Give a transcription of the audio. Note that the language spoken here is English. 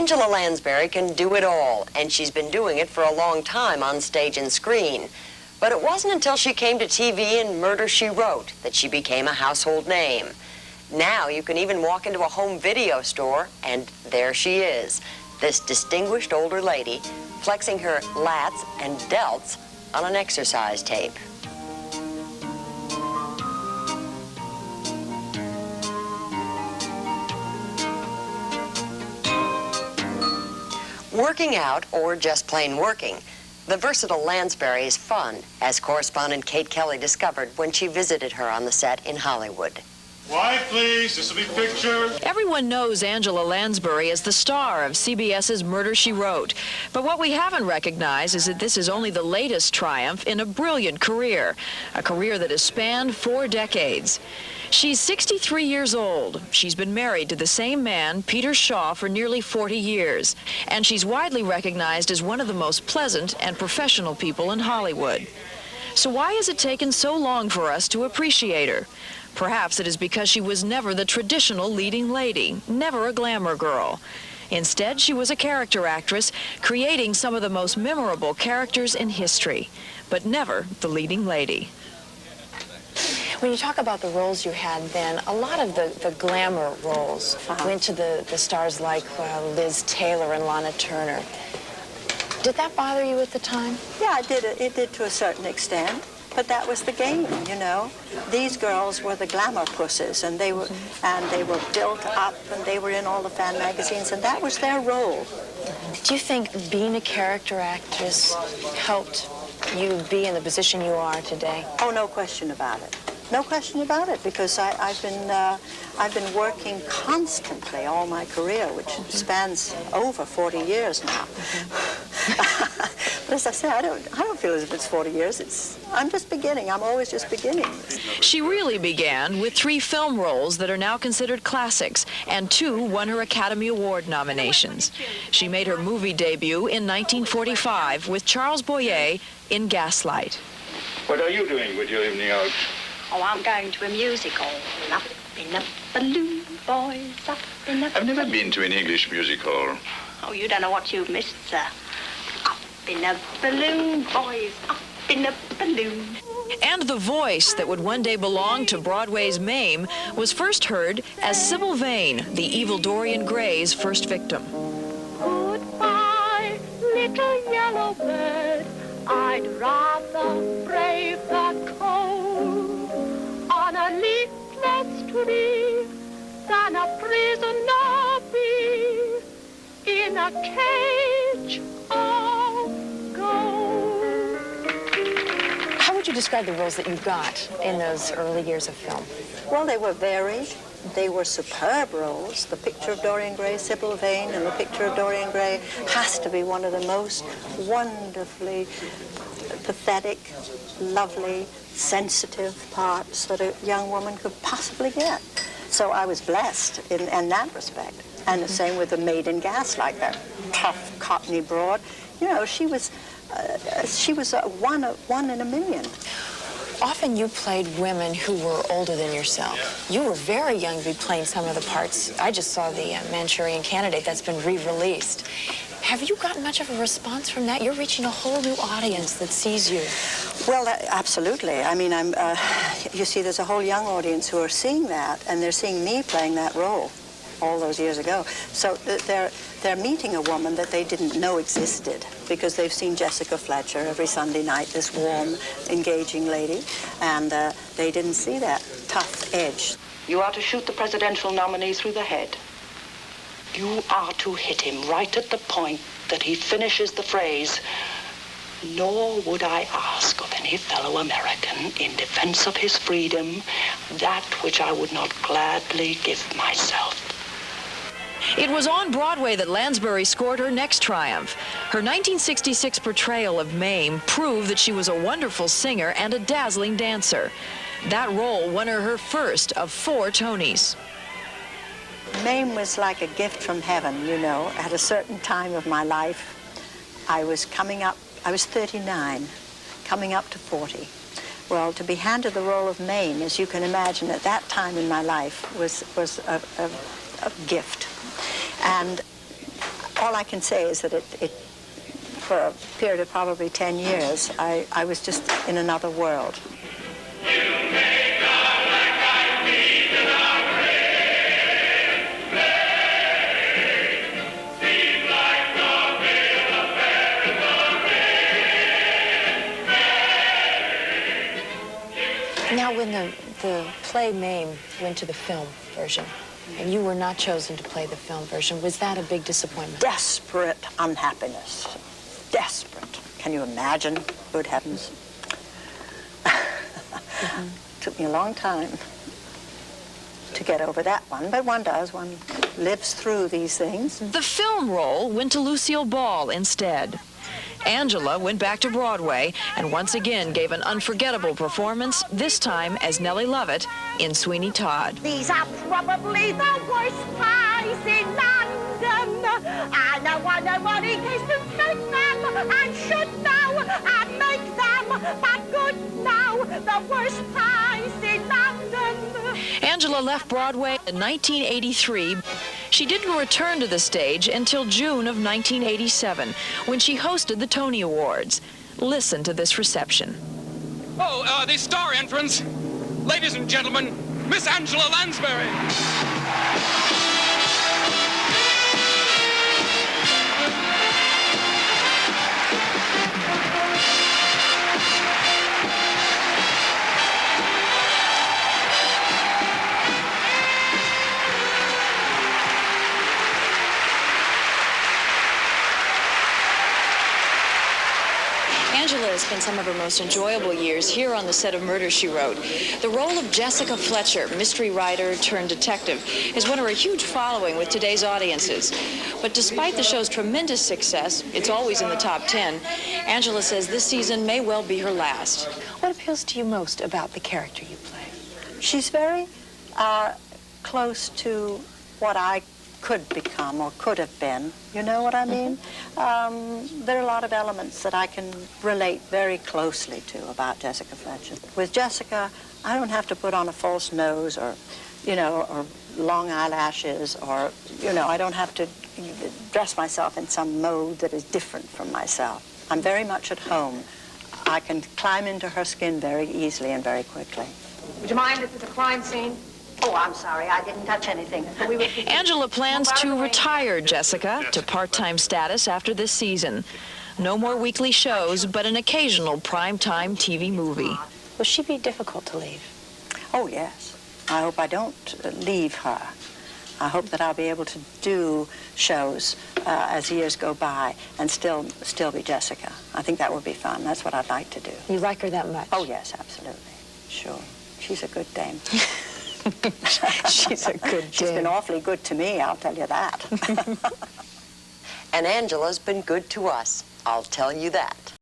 Angela Lansbury can do it all, and she's been doing it for a long time on stage and screen. But it wasn't until she came to TV in Murder, She Wrote that she became a household name. Now you can even walk into a home video store, and there she is, this distinguished older lady, flexing her lats and delts on an exercise tape. Working out, or just plain working, the versatile Lansbury is fun, as correspondent Kate Kelly discovered when she visited her on the set in Hollywood. Quiet, please. This will be pictures. Everyone knows Angela Lansbury as the star of CBS's Murder, She Wrote. But what we haven't recognized is that this is only the latest triumph in a brilliant career, a career that has spanned 4 decades. She's 63 years old. She's been married to the same man, Peter Shaw, for nearly 40 years. And she's widely recognized as one of the most pleasant and professional people in Hollywood. So why has it taken so long for us to appreciate her? Perhaps it is because she was never the traditional leading lady, never a glamour girl. Instead, she was a character actress, creating some of the most memorable characters in history, but never the leading lady. When you talk about the roles you had then, a lot of the glamour roles went to the stars like Liz Taylor and Lana Turner. Did that bother you at the time? Yeah, it did to a certain extent. But that was the game, you know. These girls were the glamour pussies, and they were built up, and they were in all the fan magazines, and that was their role. Do you think being a character actress helped you be in the position you are today? Oh, no question about it. No question about it, because I've been working constantly all my career, which spans over 40 years now. But as I say, I don't feel as if it's 40 years. I'm just beginning. I'm always just beginning. She really began with 3 film roles that are now considered classics, and 2 won her Academy Award nominations. She made her movie debut in 1945 with Charles Boyer in Gaslight. What are you doing with your evening out? Oh, I'm going to a musical. Up in a balloon, boys, up in a... I've never been to an English musical. Oh, you don't know what you've missed, sir. Up in a balloon, boys, up in a balloon. And the voice that would one day belong to Broadway's Mame was first heard as Sybil Vane, the evil Dorian Gray's first victim. Goodbye, little yellow bird. I'd rather brave the cold on a leafless tree than a prisoner be in a cage of gold. How would you describe the roles that you got in those early years of film? Well, they were varied. They were superb roles. The Picture of Dorian Gray, Sybil Vane, and The Picture of Dorian Gray has to be one of the most wonderfully pathetic, lovely, sensitive parts that a young woman could possibly get. So I was blessed in that respect. And the same with The Maid in Gaslight, that tough Cockney broad. You know, she was one in a million. Often you played women who were older than yourself. You were very young to be playing some of the parts. I just saw the Manchurian Candidate that's been re-released. Have you gotten much of a response from that? You're reaching a whole new audience that sees you. Well, absolutely. I mean, you see, there's a whole young audience who are seeing that, and they're seeing me playing that role all those years ago. So they're meeting a woman that they didn't know existed because they've seen Jessica Fletcher every Sunday night, this warm, engaging lady, and they didn't see that tough edge. You are to shoot the presidential nominee through the head. You are to hit him right at the point that he finishes the phrase, "Nor would I ask of any fellow American in defense of his freedom that which I would not gladly give myself." It was on Broadway that Lansbury scored her next triumph. Her 1966 portrayal of Mame proved that she was a wonderful singer and a dazzling dancer. That role won her first of 4 Tonys. Mame was like a gift from heaven, you know. At a certain time of my life, I was 39, coming up to 40. Well, to be handed the role of Mame, as you can imagine, at that time in my life was a gift. And all I can say is that for a period of probably 10 years, I was just in another world. Now, when the play Mame went to the film version, and you were not chosen to play the film version, was that a big disappointment? Desperate unhappiness. Desperate. Can you imagine? Good heavens. Took me a long time to get over that one, but one does. One lives through these things. The film role went to Lucille Ball instead. Angela went back to Broadway and once again gave an unforgettable performance, this time as Nellie Lovett in Sweeney Todd. These are probably the worst pies in London. And I wonder what in case to make them. I should know and make them, but good now, the worst pies in London. Angela left Broadway in 1983. She didn't return to the stage until June of 1987, when she hosted the Tony Awards. Listen to this reception. Oh, the star entrance. Ladies and gentlemen, Miss Angela Lansbury. Angela has spent some of her most enjoyable years here on the set of Murder, She Wrote. The role of Jessica Fletcher, mystery writer turned detective, has won her a huge following with today's audiences. But despite the show's tremendous success, it's always in the top 10, Angela says this season may well be her last. What appeals to you most about the character you play? She's very close to what I could become or could have been. You know what I mean? There are a lot of elements that I can relate very closely to about Jessica Fletcher. With Jessica, I don't have to put on a false nose or, you know, or long eyelashes or, you know, I don't have to dress myself in some mode that is different from myself. I'm very much at home. I can climb into her skin very easily and very quickly. Would you mind if it's a crime scene? Oh, I'm sorry. I didn't touch anything. Angela plans to retire Jessica to part-time status after this season. No more weekly shows, but an occasional primetime TV movie. Will she be difficult to leave? Oh, yes. I hope I don't leave her. I hope that I'll be able to do shows as years go by and still be Jessica. I think that would be fun. That's what I'd like to do. You like her that much? Oh, yes, absolutely. Sure. She's a good dame. She's a good dame. She's been awfully good to me, I'll tell you that. And Angela's been good to us, I'll tell you that.